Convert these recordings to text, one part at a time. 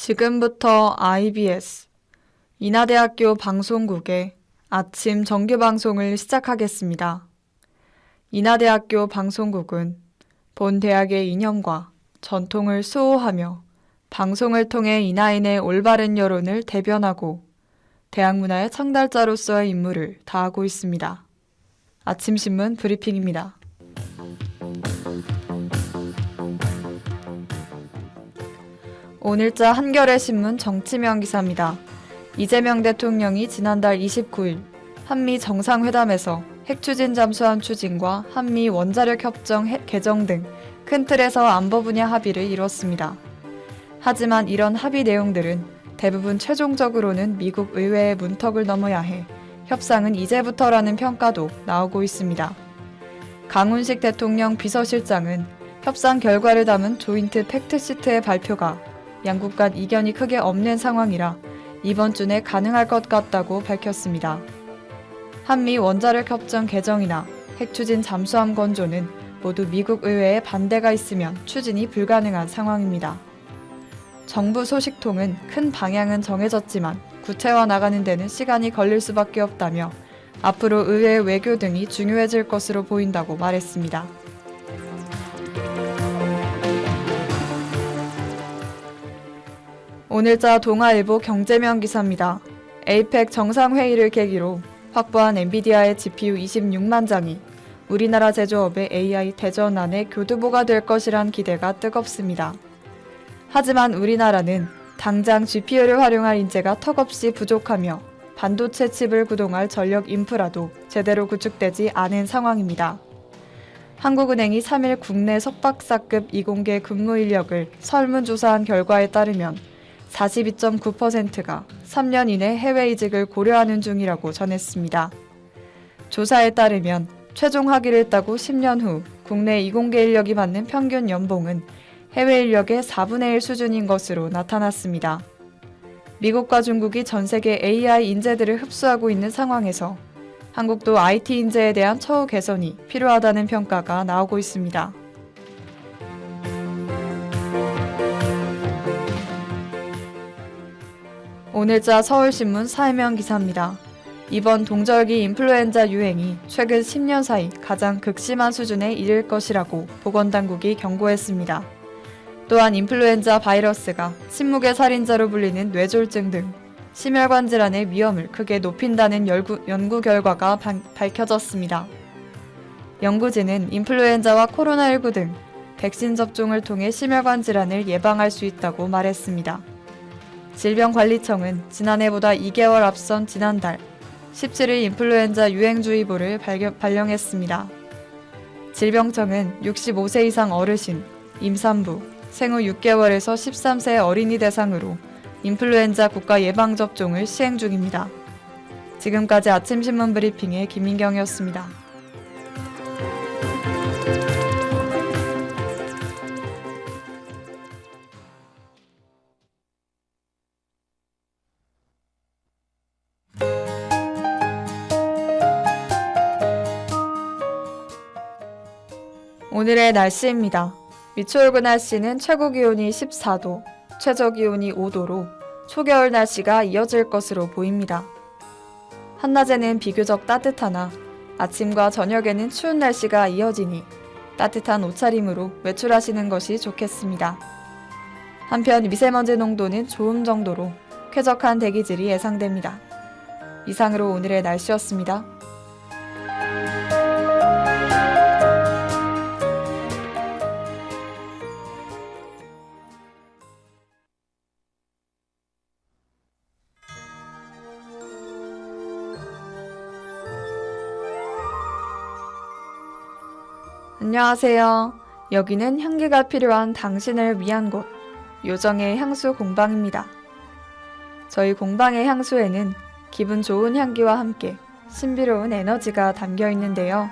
지금부터 IBS 인하대학교 방송국의 아침 정규방송을 시작하겠습니다. 인하대학교 방송국은 본 대학의 이념과 전통을 수호하며 방송을 통해 인하인의 올바른 여론을 대변하고 대학 문화의 창달자로서의 임무를 다하고 있습니다. 아침신문 브리핑입니다. 오늘자 한겨레 신문 정치면 기사입니다. 이재명 대통령이 지난달 29일 한미 정상회담에서 핵추진 잠수함 추진과 한미 원자력 협정 개정 등 큰 틀에서 안보 분야 합의를 이뤘습니다. 하지만 이런 합의 내용들은 대부분 최종적으로는 미국 의회의 문턱을 넘어야 해 협상은 이제부터라는 평가도 나오고 있습니다. 강훈식 대통령 비서실장은 협상 결과를 담은 조인트 팩트시트의 발표가 양국 간 이견이 크게 없는 상황이라 이번 주 내 가능할 것 같다고 밝혔습니다. 한미 원자력 협정 개정이나 핵추진 잠수함 건조는 모두 미국 의회에 반대가 있으면 추진이 불가능한 상황입니다. 정부 소식통은 큰 방향은 정해졌지만 구체화 나가는 데는 시간이 걸릴 수밖에 없다며 앞으로 의회 외교 등이 중요해질 것으로 보인다고 말했습니다. 오늘자 동아일보 경제면 기사입니다. 에이펙 정상회의를 계기로 확보한 엔비디아의 GPU 26만 장이 우리나라 제조업의 AI 대전환의 교두보가 될 것이란 기대가 뜨겁습니다. 하지만 우리나라는 당장 GPU를 활용할 인재가 턱없이 부족하며 반도체 칩을 구동할 전력 인프라도 제대로 구축되지 않은 상황입니다. 한국은행이 3일 국내 석박사급 이공계 근무 인력을 설문조사한 결과에 따르면 42.9%가 3년 이내 해외 이직을 고려하는 중이라고 전했습니다. 조사에 따르면 최종 학위를 따고 10년 후 국내 이공계 인력이 받는 평균 연봉은 해외 인력의 4분의 1 수준인 것으로 나타났습니다. 미국과 중국이 전 세계 AI 인재들을 흡수하고 있는 상황에서 한국도 IT 인재에 대한 처우 개선이 필요하다는 평가가 나오고 있습니다. 오늘자 서울신문 사회면 기사입니다. 이번 동절기 인플루엔자 유행이 최근 10년 사이 가장 극심한 수준에 이를 것이라고 보건당국이 경고했습니다. 또한 인플루엔자 바이러스가 침묵의 살인자로 불리는 뇌졸중 등 심혈관 질환의 위험을 크게 높인다는 연구 결과가 밝혀졌습니다. 연구진은 인플루엔자와 코로나19 등 백신 접종을 통해 심혈관 질환을 예방할 수 있다고 말했습니다. 질병관리청은 지난해보다 2개월 앞선 지난달 17일 인플루엔자 유행주의보를 발령했습니다. 질병청은 65세 이상 어르신, 임산부, 생후 6개월에서 13세 어린이 대상으로 인플루엔자 국가 예방접종을 시행 중입니다. 지금까지 아침신문 브리핑의 김민경이었습니다. 오늘의 날씨입니다. 미추홀구 날씨는 최고기온이 14도, 최저기온이 5도로 초겨울 날씨가 이어질 것으로 보입니다. 한낮에는 비교적 따뜻하나 아침과 저녁에는 추운 날씨가 이어지니 따뜻한 옷차림으로 외출하시는 것이 좋겠습니다. 한편 미세먼지 농도는 좋음 정도로 쾌적한 대기질이 예상됩니다. 이상으로 오늘의 날씨였습니다. 안녕하세요. 여기는 향기가 필요한 당신을 위한 곳, 요정의 향수 공방입니다. 저희 공방의 향수에는 기분 좋은 향기와 함께 신비로운 에너지가 담겨 있는데요.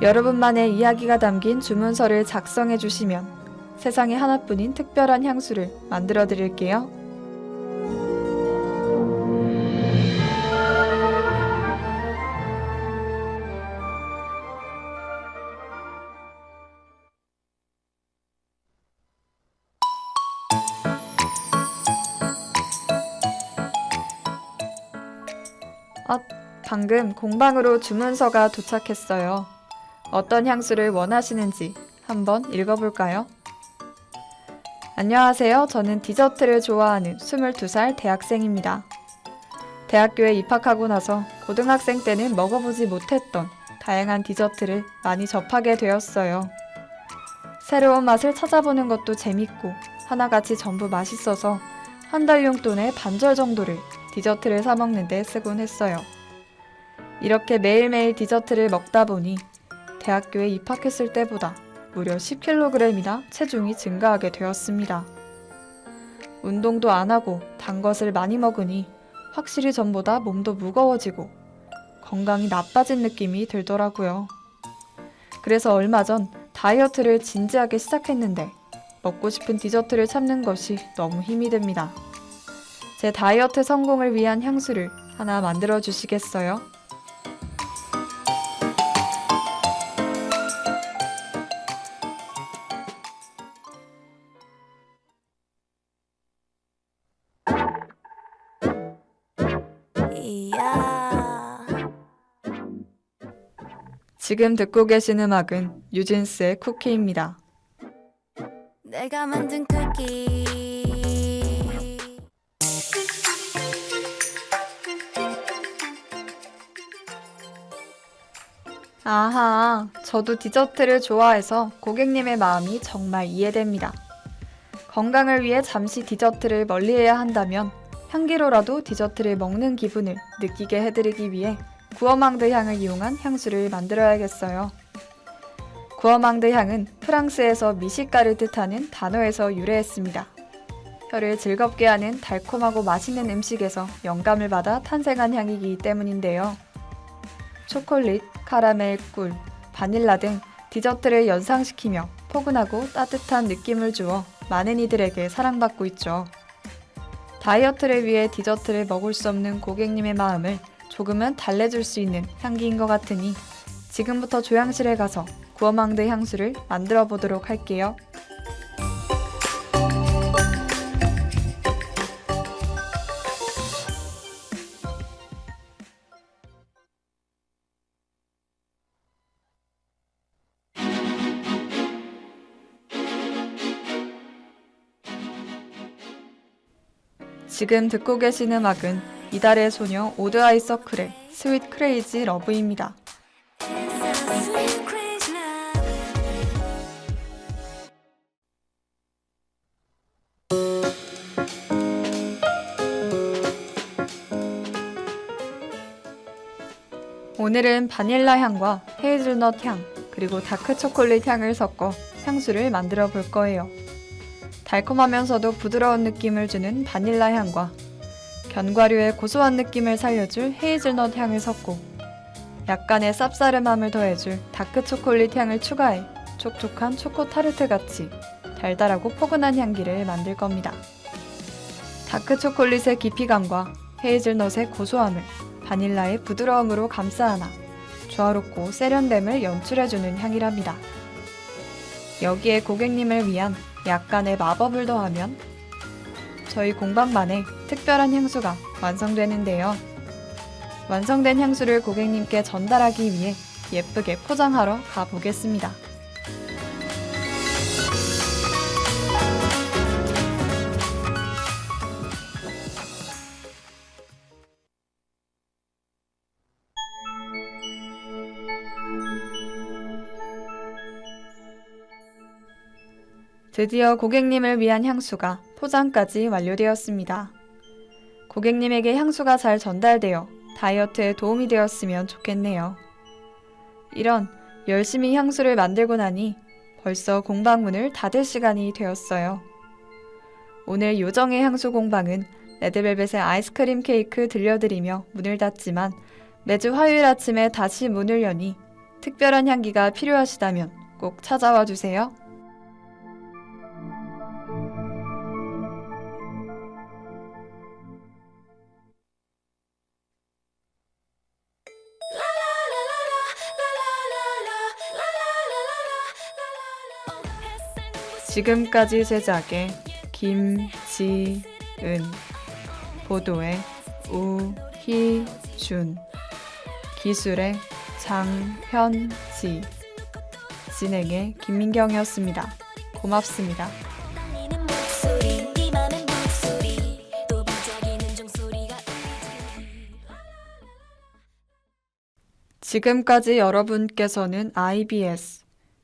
여러분만의 이야기가 담긴 주문서를 작성해 주시면 세상에 하나뿐인 특별한 향수를 만들어 드릴게요. 방금 공방으로 주문서가 도착했어요. 어떤 향수를 원하시는지 한번 읽어볼까요? 안녕하세요. 저는 디저트를 좋아하는 22살 대학생입니다. 대학교에 입학하고 나서 고등학생 때는 먹어보지 못했던 다양한 디저트를 많이 접하게 되었어요. 새로운 맛을 찾아보는 것도 재밌고 하나같이 전부 맛있어서 한 달 용돈의 반절 정도를 디저트를 사 먹는 데 쓰곤 했어요. 이렇게 매일매일 디저트를 먹다 보니 대학교에 입학했을 때보다 무려 10kg이나 체중이 증가하게 되었습니다. 운동도 안 하고 단 것을 많이 먹으니 확실히 전보다 몸도 무거워지고 건강이 나빠진 느낌이 들더라고요. 그래서 얼마 전 다이어트를 진지하게 시작했는데 먹고 싶은 디저트를 참는 것이 너무 힘이 듭니다. 제 다이어트 성공을 위한 향수를 하나 만들어 주시겠어요? 이야. 지금 듣고 계신 음악은 뉴진스의 쿠키입니다. 내가 만든 쿠키. 아하, 저도 디저트를 좋아해서 고객님의 마음이 정말 이해됩니다. 건강을 위해 잠시 디저트를 멀리해야 한다면 향기로라도 디저트를 먹는 기분을 느끼게 해드리기 위해 구어망드 향을 이용한 향수를 만들어야겠어요. 구어망드 향은 프랑스에서 미식가를 뜻하는 단어에서 유래했습니다. 혀를 즐겁게 하는 달콤하고 맛있는 음식에서 영감을 받아 탄생한 향이기 때문인데요. 초콜릿, 카라멜, 꿀, 바닐라 등 디저트를 연상시키며 포근하고 따뜻한 느낌을 주어 많은 이들에게 사랑받고 있죠. 다이어트를 위해 디저트를 먹을 수 없는 고객님의 마음을 조금은 달래줄 수 있는 향기인 것 같으니 지금부터 조향실에 가서 구어망드 향수를 만들어 보도록 할게요. 지금 듣고 계신 음악은 이달의 소녀 오드 아이서클의 스윗 크레이지 러브입니다. 오늘은 바닐라 향과 헤이즐넛 향, 그리고 다크 초콜릿 향을 섞어 향수를 만들어 볼 거예요. 달콤하면서도 부드러운 느낌을 주는 바닐라 향과 견과류의 고소한 느낌을 살려줄 헤이즐넛 향을 섞고 약간의 쌉싸름함을 더해줄 다크 초콜릿 향을 추가해 촉촉한 초코 타르트 같이 달달하고 포근한 향기를 만들 겁니다. 다크 초콜릿의 깊이감과 헤이즐넛의 고소함을 바닐라의 부드러움으로 감싸 안아 조화롭고 세련됨을 연출해주는 향이랍니다. 여기에 고객님을 위한 약간의 마법을 더하면 저희 공방만의 특별한 향수가 완성되는데요. 완성된 향수를 고객님께 전달하기 위해 예쁘게 포장하러 가보겠습니다. 드디어 고객님을 위한 향수가 포장까지 완료되었습니다. 고객님에게 향수가 잘 전달되어 다이어트에 도움이 되었으면 좋겠네요. 이런 열심히 향수를 만들고 나니 벌써 공방문을 닫을 시간이 되었어요. 오늘 요정의 향수 공방은 레드벨벳의 아이스크림 케이크 들려드리며 문을 닫지만 매주 화요일 아침에 다시 문을 여니 특별한 향기가 필요하시다면 꼭 찾아와 주세요. 지금까지 제작의 김지은, 보도의 우희정. 김준, 기술의 장현지, 진행의 김민경이었습니다. 고맙습니다. 떨리는 목소리 네 맘의 목소리 또 반짝이는 종소리가 지금까지 여러분께서는 IBS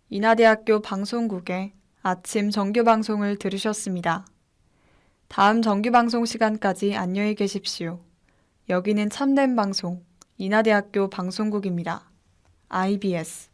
인하대학교 방송국의 아침 정규방송을 들으셨습니다. 다음 정규방송 시간까지 안녕히 계십시오. 여기는 참된 방송 인하대학교 방송국입니다. IBS